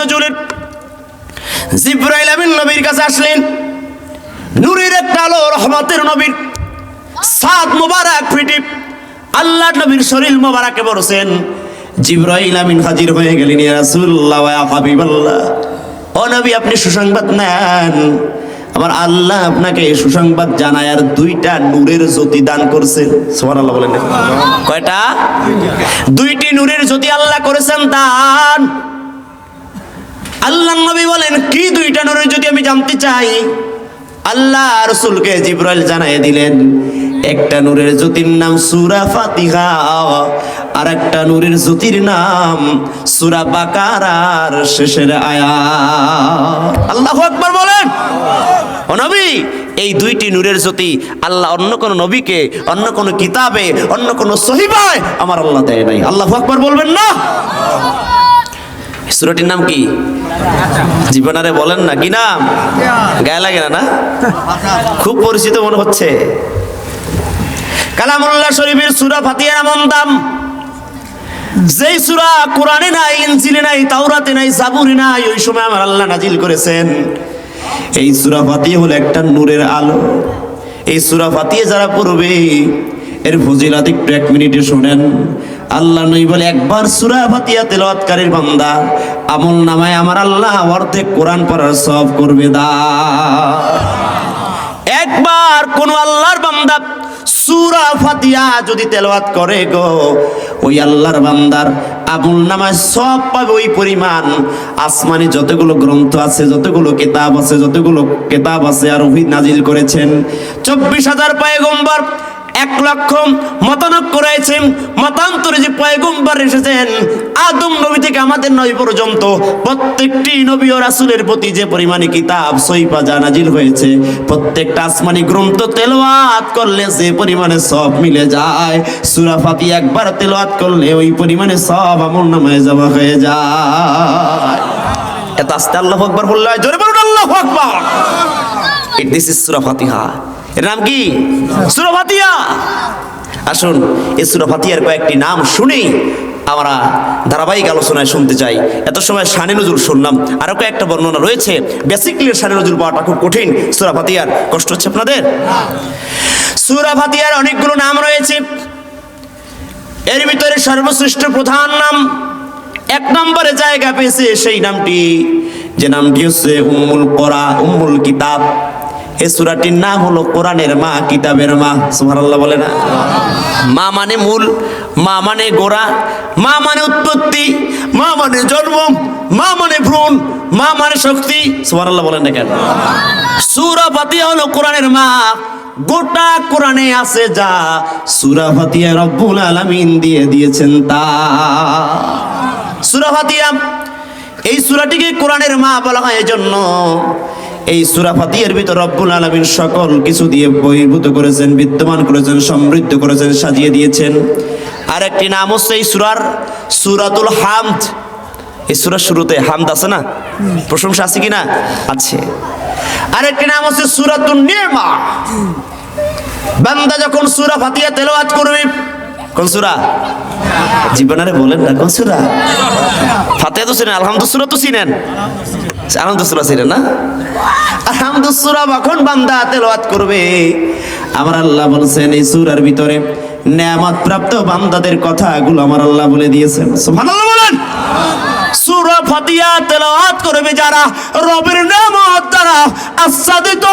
নজরুলের জিবরাইল আমিন নবীর কাছে আসলেন। নূরের একটা আলো, রহমতের নবীর সাদ মুবারক ফিটি আল্লাহর নবীর শরীর মুবারকে পড়ছেন। জিবরাইল আমিন হাজির হয়ে গেলেন। ইয়া রাসূলুল্লাহ ওয়া হাবিবাল্লাহ, ও নবী আপনি সুসংবাদ নেন। আমার আল্লাহ আপনাকে সুসংবাদ জানায় আর দুইটা নূরের জ্যোতি দান করছেন। সুবহানাল্লাহ বলেন। কয়টা? দুইটি নূরের জ্যোতি আল্লাহ করেছেন দান। আল্লাহ নবী বলেন কি দুইটা নূরের জ্যোতি আমি জানতে চাই। আল্লাহ রাসূলকে জিবরাইল জানায় দিলেন, একটা নূরের জ্যোতির নাম সূরা ফাতিহা, আর একটা নূরের জ্যোতির নাম সূরা বাকারার শেষের আয়াত। আল্লাহু আকবার বলেন। ও নবী, এই দুইটি নূরের জ্যোতি আল্লাহ অন্য কোন নবীকে, অন্য কোন কিতাবে, অন্য কোন সহিফায় আমার আল্লাহ দেয় নাই। আল্লাহু আকবার বলবেন না? সূরাটির নাম কি? জীবনারে বলেন না, কি নাম? গায়ে লাগে না? খুব পরিচিত মনে হচ্ছে। কালামুল্লাহ শরীফের সূরা ফাতিহা এমন দাম, যেই সূরা কোরআনে নাই, ইনজিলে নাই, তাওরাতে নাই, জাবুরে নাই, ওই সময় আমার আল্লাহ নাজিল করেছেন। এই সূরা ফাতিহা হলো একটা নূরের আলো। এই সূরা ফাতিহা যারা পড়বে এর ফজিলত একটু 1 মিনিটে শুনেন। আল্লাহ নবী বলে, একবার সূরা ফাতিহা তেলাওয়াতকারীর বান্দা আমল নামায় আমার আল্লাহ অর্ধেক কোরআন পড়ার সওয়াব করবে দা। একবার কোন আল্লাহর বান্দা সূরা ফাতিহা যদি তেলাওয়াত করে গো, ওই আল্লাহর বান্দার আমল নামায় সওয়াব পাবে ওই পরিমাণ আসমানে যতগুলো গ্রন্থ আছে, যতগুলো কিতাব আছে আর ওহী নাজিল করেছেন 24,000 পয়গম্বর, 1 লক্ষ মতানক্য রয়েছেন, মতান্তরে যে পয়গম্বর এসেছেন আদম নবী থেকে আমাদের নবী পর্যন্ত প্রত্যেকটি নবী ও রাসূলের প্রতি যে পরিমাণে কিতাব সহিফা নাজিল হয়েছে, প্রত্যেকটা আসমানি গ্রন্থ তেলাওয়াত করলে যে পরিমাণে সওয়াব মিলে যায়, সূরা ফাতিহা একবার তেলাওয়াত করলে ওই পরিমাণে সওয়াব আমলনামায় জমা হয়ে যায়। এত আস্তে আল্লাহু আকবার বললে হয়, জোরে বলুন আল্লাহু আকবার। দিস ইজ সূরা ফাতিহা। এর নাম কি? সূরা ফাতিহা। আসুন এই সূরা ফাতিহার কয়েকটি নাম শুনেই আমরা ধারাবাহিক আলোচনায় শুনতে চাই। এত সময় শানে নজরুল শুনলাম, আরো কয়েকটা বর্ণনা রয়েছে। বেসিক্যালি শানে নজরুল পাওয়াটা খুব কঠিন। সূরা ফাতিহার কষ্ট হচ্ছে আপনাদের? সূরা ফাতিহার অনেকগুলো নাম রয়েছে। এর ভিতরে সর্বশ্রেষ্ঠ প্রধান নাম 1 নম্বরে জায়গা পেয়েছে সেই নামটি, যে নামটি হচ্ছে উম্মুল কোরআন, উম্মুল কিতাব। এই সূরাটির নাম হলো কোরআনের মা, কিতাবের মা। সুবহানাল্লাহ বলে না? মা মানে মূল, মা মানে গোড়া, মা মানে উৎপত্তি, মা মানে জন্ম, মা মানে ভ্রূণ, মা মানে শক্তি। সুবহানাল্লাহ বলেন না কেন? সূরা ফাতিহা হলো কোরআনের মা। গোটা কোরআনে আছে যা, সূরা ফাতিহা রব্বুল আলামিন দিয়ে দিয়েছেন তা। সূরা ফাতিহা, এই সূরাটিকে কোরআনের মা বলা হয় এজন্য এই সূরা ফাতিহার ভিতর রব্বুল আলামিন সকল কিছু দিয়ে বহির্ভূত করেছেন, বিদ্যমান করেছেন, সমৃদ্ধ করেছেন, সাজিয়ে দিয়েছেন। আর একটি নাম হচ্ছে এই সূরার সূরাতুল হামদ। এই সূরার শুরুতে হামদ আছে না? প্রশংসা আছে কিনা? আছে। আর একটি নাম হচ্ছে সূরাতুন নি'মা। বান্দা যখন সূরা ফাতিহা তেলাওয়াত করবে, কোন সূরা? জীবনারে বলেন না, কোন সূরা? ফাতিহা তো চিনেন, আলহামদুলিল্লাহ সূরা তো চিনেন, আলহামদুলিল্লাহ সূরা চিনেন না? আলহামদুলিল্লাহ সূরা যখন বান্দা তেলাওয়াত করবে, আমার আল্লাহ বলেছেন এই সূরার ভিতরে নেয়ামত প্রাপ্ত বান্দাদের কথাগুলো আমার আল্লাহ বলে দিয়েছেন। সুবহানাল্লাহ বলেন। সূরা ফাতিহা তেলাওয়াত করবে যারা, রবের নেয়ামত দ্বারা আচ্ছাদিত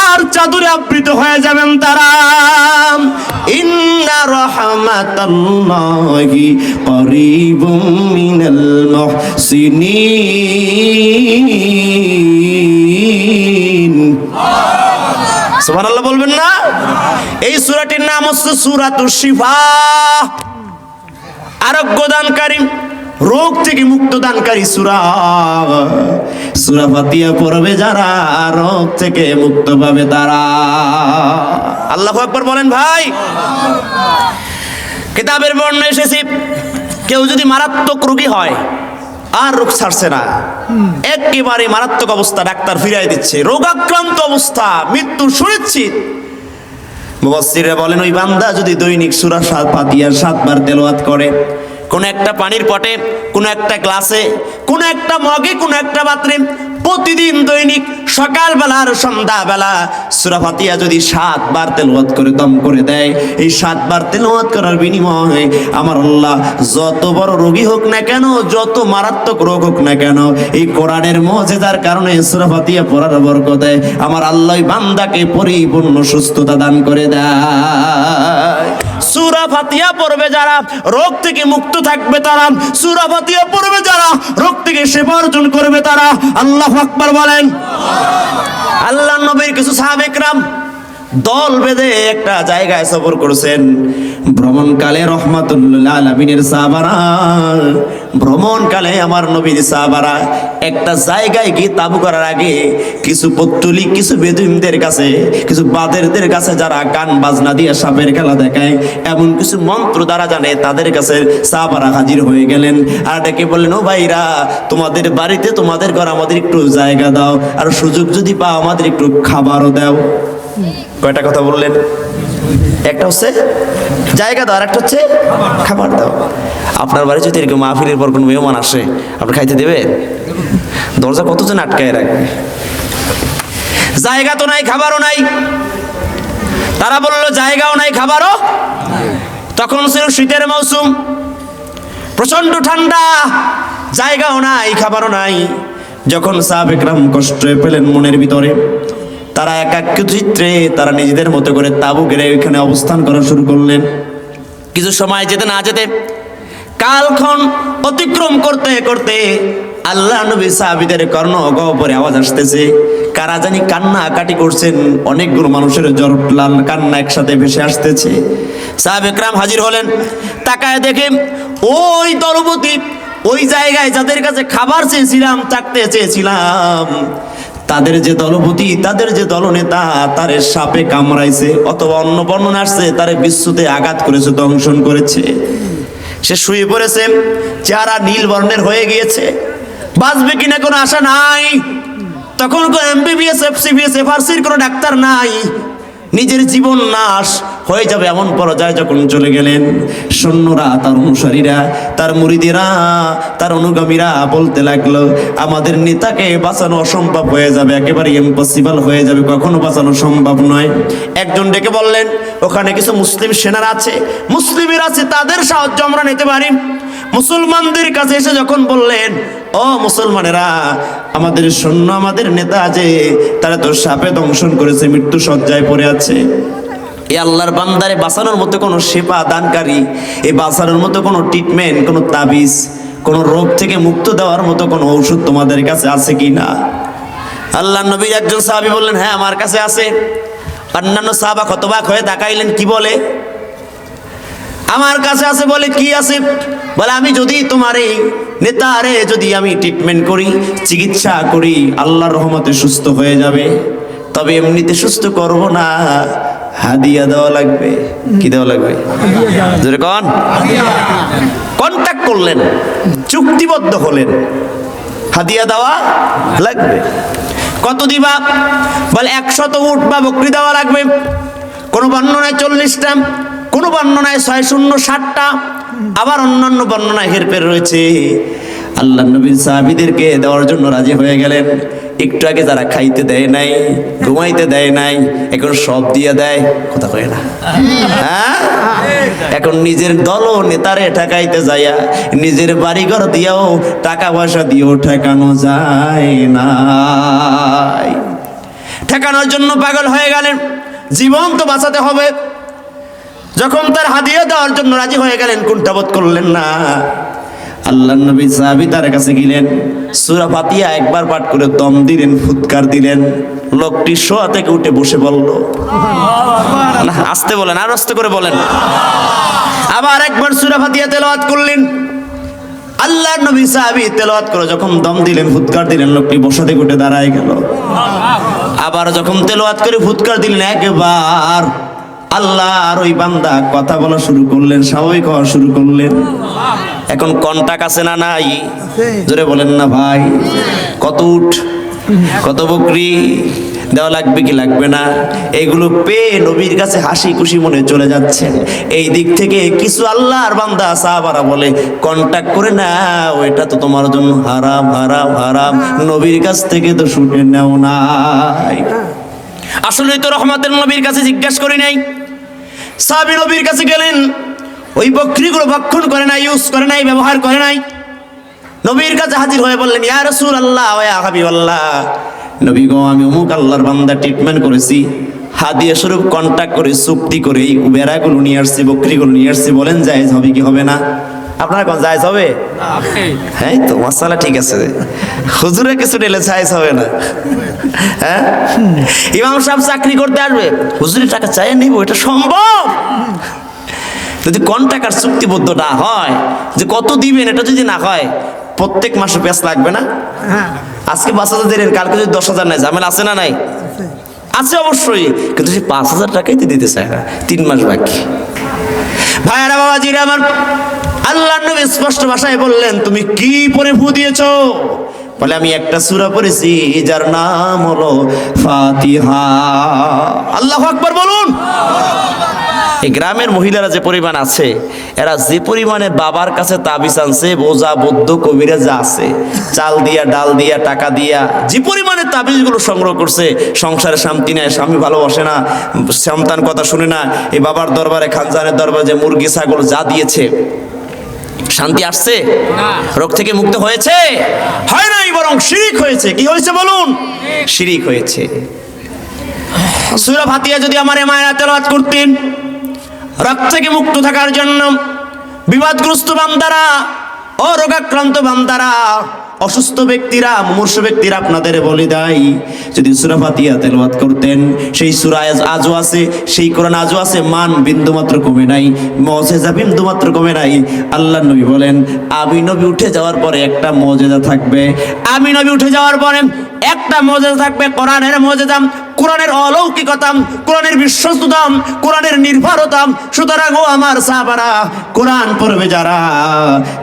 আর চাদরে আবৃত হয়ে যাবেন তারা। ইন্না রাহমাতাল্লাহি করিবুম মিনাল মুহসিনিন। সুবহানাল্লাহ বলবেন না? এই সূরাটির নাম হচ্ছে সূরাতুশ শিফা, আরোগ্য দানকারী, রোগ থেকে মুক্ত দানকারী সূরা। সূরা ফাতিহা পড়বে যারা, রোগ থেকে মুক্ত পাবে তারা। আল্লাহু আকবার বলেন ভাই। কিতাবের বর্ণনা এসেছে, কেউ যদি মারাত্মক রোগী হয় আর রোগ ছাড়ছে না, একেবারে মারাত্মক অবস্থা, ডাক্তার ফিরাই দিচ্ছে, রোগাক্রান্ত অবস্থা, মৃত্যু সুনিশ্চিত, মুফাসসিররা বলেন ওই বান্দা যদি দৈনিক সূরা ফাতিহার 7 বার তেলাওয়াত করে, কোন একটা পানির পটে, কোন একটা গ্লাসে, কোন একটা মগে, কোন একটা পাত্রে প্রতিদিন দৈনিক সকালবেলা আর সন্ধ্যাবেলা সূরা ফাতিহা যদি 7 বার তেলাওয়াত করে দম করে দেয়, এই 7 বার তেলাওয়াত করার বিনিময়ে আমার আল্লাহ যত বড় রোগী হোক না কেন, যত মারাত্মক রোগ হোক না কেন, এই কোরআনের মুজিজার কারণে সূরা ফাতিহা পড়ার বরকতে আমার আল্লাহ বান্দাকে পরিপূর্ণ সুস্থতা দান করে দেয়। সূরা ফাতিহা পড়বে যারা রোগ থেকে মুক্ত থাকবে তারা, সূরা ফাতিহা পড়বে যারা রোগ থেকে সেবা অর্জন করবে তারা। আল্লাহু আকবার বলেন। আল্লাহর নবীর কিছু সাহাবে کرام দল বেঁধে একটা জায়গায় সফর করেছেন। ভ্রমণকালে রহমাতুল্লিল আলামিনের সাহাবারা, ভ্রমণকালে আমার নবীর সাহাবারা একটা জায়গায় গিয়ে তাবু করার আগে কিছু পত্তলিক, কিছু বেদুইনদের কাছে, কিছু বাদেরদের কাছে যারা গান বাজনা দিয়ে সাপের খেলা দেখায়, এমন কিছু মন্ত্র দ্বারা জানে, তাদের কাছে সাহাবারা হাজির হয়ে গেলেন। আর ডেকে বললেন, ও ভাইরা, তোমাদের বাড়িতে, তোমাদের ঘর আমাদের একটু জায়গা দাও, আর সুযোগ যদি পাও আমাদের একটু খাবারও দাও। কয়টা কথা বললেন? একটা হচ্ছে জায়গা দাও, আর একটা হচ্ছে খাবার দাও। আপনার বাড়ি যদি এরকম মাহফিলের পর কোনো মেহমান আসে, আপনি খাইতে দেবেন? দরজা কতজন আটকায় রাখবে? জায়গা তো নাই, খাবারও নাই। তারা বললো জায়গাও নাই, খাবারও। তখন ছিল শীতের মৌসুম, প্রচন্ড ঠান্ডা, জায়গাও নাই, খাবারও নাই। যখন সাহাবে کرام কষ্ট পেলেন মনের ভিতরে, তারা একাকী চিত্রে তারা নিজেদের মতো করে তাবু গেড়ে ওইখানে অবস্থান করা শুরু করলেন। কিছু সময় যেতে না যেতে, কালক্ষণ অতিক্রম করতে করতে আল্লাহ নবী সাহাবীদের কর্ণ গহ্বরে আওয়াজ আসতেছে। কারা জানি কান্না কাটি করছেন, অনেকগুলো মানুষের জরলাল কান্না একসাথে ভেসে আসতেছে। সাহাবে کرام হাজির হলেন, তাকায় দেখে ওই দলপতি, ওই জায়গায় যাদের কাছে খাবার চেয়েছিলাম, চাকতে চেয়েছিলাম, তাদের যে দলপতি, তাদের যে দলনেতা, তারে সাপে কামড়াইছে, অথবা অন্য বর্ণনা আসছে তারে বিশ্বতে আঘাত করেছে, দংশন করেছে। সে শুয়ে পড়েছে, চেহারা নীল বর্ণের হয়ে গিয়েছে, বাঁচবে কিনা কোনো আশা নাই। তখন কোনো এমবিবিএস, এফসিবিএস, এফআরসির কোনো ডাক্তার নাই, নিজের জীবন নাশ হয়ে যাবে এমন পর্যায়ে যখন চলে গেলেন, সৈন্যরা, তার অনুসারীরা, তার মুরিদেরা, তার অনুগামীরা বলতে লাগলো, আমাদের নেতাকে বাঁচানো অসম্ভব হয়ে যাবে, একেবারে ইম্পসিবল হয়ে যাবে, কখনো বাঁচানো সম্ভব নয়। একজন ডেকে বললেন, ওখানে কিছু মুসলিম সেনারা আছে, মুসলিমের আছে, তাদের সাহায্য আমরা নিতে পারি। মুসলমানদের কাছে এসে যখন বললেন, ও মুসলমানেরা, আমাদের সৈন্য, আমাদের নেতা আছে, তারা তো সাপে দংশন করেছে, মৃত্যু সজ্জায় পড়ে আছে। এই আল্লাহর বান্দারে বাঁচানোর মতো কোনো সেবা দানকারী, এই বাঁচানোর মতো কোনো ট্রিটমেন্ট, কোনো তাবিজ, কোনো রোগ থেকে মুক্ত দেওয়ার মতো কোনো ঔষধ তোমাদের কাছে আছে কি না? আল্লাহ নবীর একজন সাহাবী বললেন, হ্যাঁ আমার কাছে আছে। অন্যান্য সাহাবা হতবাক হয়ে তাকাইলেন, কি বলে? আমার কাছে আছে বলে, কি আছে? বলে, আমি যদি তোমার এই নেতারে যদি আমি ট্রিটমেন্ট করি, চিকিৎসা করি, আল্লাহর রহমতে সুস্থ হয়ে যাবে, তবে এমনিতে সুস্থ করব না, হাদিয়া দেওয়া লাগবে। কি দেওয়া লাগবে? জোরে কোন? কন্ট্যাক্ট করলেন, চুক্তিবদ্ধ হলেন, হাদিয়া দেওয়া লাগবে। কত দিবা? বলে 100 উট বা বকরি দেওয়া লাগবে। কোন বর্ণনায় 40টা, কোন বর্ণনায় 60টা, আবার অন্যান্য বর্ণনায় হেরফের রয়েছে। আল্লাহ নবীর সাহাবীদেরকে দেওয়ার জন্য রাজি হয়ে গেলেন। একটু আগে যারা খাইতে দেয় নাই, ঘুমাইতে দেয় নাই, এখন সব দিয়ে দেয়। কথা কয় না? হ্যাঁ, এখন নিজের দল ও নেতারে ঠেকাইতে যাইয়া নিজের বাড়িঘর দিয়েও, টাকা পয়সা দিয়েও ঠেকানো যায় না। ঠেকানোর জন্য পাগল হয়ে গেলেন, জীবন তো বাঁচাতে হবে। যখন তার হাদিয়া দেওয়ার জন্য রাজি হয়ে গেলেন, কুণ্ঠাবোধ করলেন না। আল্লাহর নবী সাহাবী তার কাছে গেলেন, সূরা ফাতিহা একবার পাঠ করে দম দিলেন, ফুৎকার দিলেন। লোকটি শোয়া থেকে উঠে বসে বলল, না আস্তে বলেন, আর আস্তে করে বলেন। আবার একবার সূরা ফাতিহা তেলাওয়াত করলেন। আল্লাহর নবী সাহাবী তেলাওয়াত করে যখন দম দিলেন, ফুৎকার দিলেন, লোকটি বসা থেকে উঠে দাঁড়ায় গেল। আবার যখন তেলাওয়াত করে ফুৎকার দিলেন, একবার আল্লাহর ওই বান্দা কথা বলা শুরু করলেন, স্বাভাবিক হওয়া শুরু করলেন। এখন কন্টাক্ট আছে না নাই? জোরে বলেন না ভাই। কত উট, কত বকরি, দেওয়া লাগবে কি লাগবে না? এগুলো পেয়ে নবীর কাছে হাসি খুশি মনে চলে যাচ্ছেন। এই দিক থেকে কিছু আল্লাহর বান্দা সাহাবারা বলে কন্টাক্ট করে না, ওইটা তো তোমার জন্য হারাম হারাম হারাম, নবীর কাছ থেকে তো শুনে নাও নাই। আসলে তো রহমতের নবীর কাছে জিজ্ঞাসা করি নাই, সাহাবী নবীর কাছে গেলেন, ওই বকরিগুলো ভক্ষণ করে নাই, ইউজ করে নাই, ব্যবহার করে নাই। নবীর কাছে হাজির হয়ে বললেন, ইয়া রাসূলুল্লাহ ওয়া ইয়া হাবিবাল্লাহ, নবী গো আমি অমুক আল্লাহর বান্দা ট্রিটমেন্ট করেছি, হাদিয়া স্বরূপ কন্টাক্ট করে চুক্তি করে এই বেড়াগুলো নিয়ে আসছি, বকরিগুলো নিয়ে আসছি, বলেন জায়েজ হবে কি হবে না? আপনারা কোন জায়েজ হবে? হ্যাঁ তো মাসালা ঠিক আছে, হুজুরে কিছু নিলে জায়েজ হবে না? হ্যাঁ, ইমাম সাহেব চাকরি করতে আসবে, হুজুরের টাকা চাই নিব, এটা সম্ভব? যদি কন্ট্রাক্ট আর চুক্তিবদ্ধ না হয়, যে কত দিবেন এটা যদি না হয়, প্রত্যেক মাসে পেঁচ লাগবে না? আজকে 5,000 দিলেন, কালকে যদি 10,000 নেয়, ঝামেলা আছে না নাই? আছে অবশ্যই, কিন্তু সেই 5,000 টাকাই তো দিতে চায় না, 3 মাস বাকি। ভাইয়ারা বাবাজিরা আমার, আল্লাহর নবী স্পষ্ট ভাষায় বললেন, তুমি কি পরে ফু দিয়েছো? বলে আমি একটা সূরা পড়েছি যার নাম হলো ফাতিহা। আল্লাহু আকবার বলুন। এই গ্রামের মহিলারা যে পরিমাণ আছে, এরা যে পরিমাণে বাবার কাছে তাবিজ আনছে, বোঝা বৌদ্ধ কবিরা যা আছে, চাল দিয়া ডাল দিয়া টাকা দিয়া যে পরিমাণে তাবিজগুলো সংগ্রহ করছে, সংসারে শান্তি নেই, স্বামী ভালোবাসে না, সন্তান কথা শুনে না, এই বাবার দরবারে খানজানের দরবারে যে মুরগি ছাগল যা দিয়েছে, শান্তি আসছে? রোগ থেকে মুক্ত হয়েছে? হয় নাই, বরং শিরিক হয়েছে। কি হয়েছে বলুন? শিরিক হয়েছে। সূরা ফাতিহা যদি আমার মায়েরা তেলাওয়াত করতেন, রোগ থেকে মুক্ত থাকার জন্য, বিবাদগ্রস্ত বান্দারা ও রোগাক্রান্ত বান্দারা, অসুস্থ ব্যক্তিরা, মুমূর্ষু ব্যক্তিরা আপনাদের বলে দেয়, যদি সূরা ফাতিহা তেলাওয়াত করতেন, সেই সূরা আজও আছে, সেই কোরআন আজও আছে, মান বিন্দুমাত্র কমে নাই, মুজিজা বিন্দুমাত্র কমে নাই। আল্লাহর নবী বলেন, আমি নবী উঠে যাওয়ার পরে একটা মুজিজা থাকবে, আমি নবী উঠে যাওয়ার পরে একটা মুজিজা থাকবে, কোরআনের মুজিজা, কোরআনের অলৌকিকতা, কোরআনের বিশ্বস্ততা, কোরআনের নির্ভরতা। সুতরাং ও আমার সাহাবারা, কোরআন পড়বে যারা,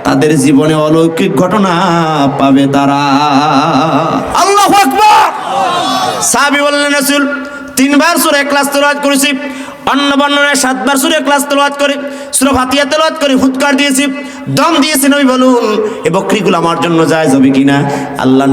তাদের জীবনে অলৌকিক ঘটনা পাবে তারা। আল্লাহু আকবার। সাহাবী বললেন, রাসূল 3 বার সূরা ইখলাস তেলাওয়াত করেছি, অন্য বর্ণনায় 7 বার সূরা ইখলাস তেলাওয়াত করে, সূরা ফাতিহা তেলাওয়াত করে ফুৎকার দিয়েছি, দম দিয়েছি। নবী বলুন, এই বকরিগুলো আমার জন্য জায়েজ হবে কিনা? আল্লাহ